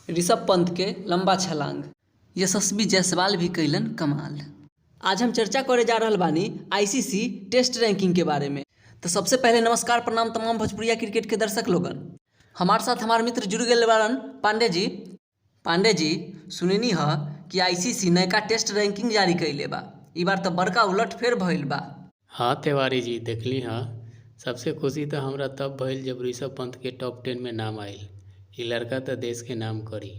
ऋषभ पंत के लंबा छलांग, यशस्वी जायसवाल भी कैलन कमाल। आज हम चर्चा करे जा रहल बानी आईसीसी टेस्ट रैंकिंग के बारे में। तो सबसे पहले नमस्कार प्रणाम तमाम भोजपुरिया क्रिकेट के दर्शक लोगन। हमारे साथ हमारे मित्र जुड़ गए बारन पांडे जी सुननी है कि आईसीसी नयका टेस्ट रैंकिंग जारी कैले बा। ई बार तो बड़का उलटफेर भइल बा। हाँ तिवारी जी देखली हाँ। सबसे खुशी तो हमरा तब भइल जब ऋषभ पंत के टॉप 10 में नाम आयल। ई लड़का तो देश के नाम करी।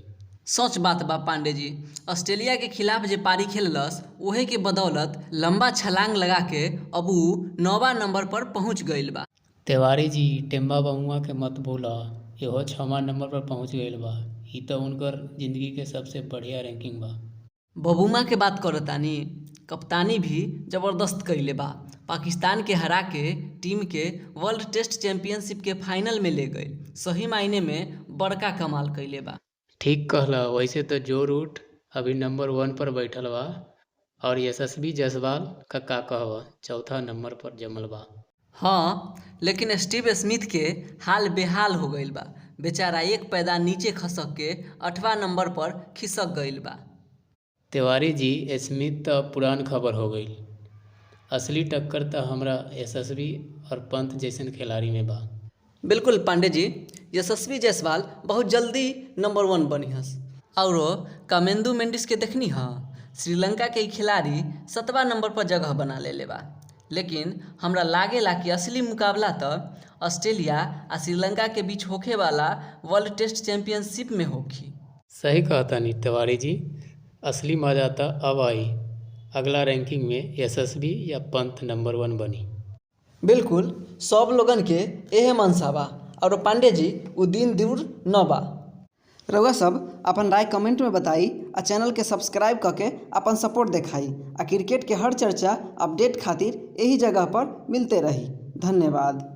सच बात बा पांडे जी, ऑस्ट्रेलिया के खिलाफ जे पारी खेललस ओहे के बदौलत लंबा छलांग लगा के अब ऊ 9वां नंबर पर पहुंच गईल बा। तिवारी जी टेम्बा बमुआ के मत भूला, इहो 6वां नंबर पर पहुंच गईल बा। ई तो उनकर जिंदगी के सबसे बढ़िया रैंकिंग बा। बबूमा के बात करतानी, कप्तानी भी जबरदस्त कैले बा। पाकिस्तान के हरा के टीम के वर्ल्ड टेस्ट चैंपियनशिप के फाइनल में ले गए। सही मायने में बड़का कमाल कैले बा। ठीक कहला। वैसे तो जो रूट अभी नंबर 1 पर बैठल बा और यशस्वी जायसवाल का कहवा चौथा नंबर पर जमल बा। हाँ, लेकिन स्टीव स्मिथ के हाल बेहाल हो गईल बा। बेचारा एक पैदा नीचे खसक के 8वां नंबर पर खिसक गईल बा। तिवारी जी स्मिथ तो पुरान खबर हो गई। असली टक्कर तो हमरा यशस्वी और पंत जैसन खिलाड़ी में बा। बिल्कुल पांडे जी, यशस्वी जायसवाल बहुत जल्दी नंबर 1 बनी हस। और कामेंदु मेंडिस के देखनी हाँ, श्रीलंका के खिलाड़ी 7वां नंबर पर जगह बना ले बा। लेकिन हमरा लागेला कि असली मुकाबला तो ऑस्ट्रेलिया आ श्रीलंका के बीच होखे वाला वर्ल्ड टेस्ट चैंपियनशिप में होखी। सही कहता नहीं तिवारी जी, असली मजा तो अब आई। अगला रैंकिंग में यशस्वी या पंत नंबर 1 बनी। बिल्कुल, सब लोगन के एहे मनसा बा। और पांडे जी उ दिन दूर न बा। रउआ सब अपन राय कमेंट में बताई आ चैनल के सब्सक्राइब करके अपन सपोर्ट दिखाई। आ क्रिकेट के हर चर्चा अपडेट खातिर यही जगह पर मिलते रही। धन्यवाद।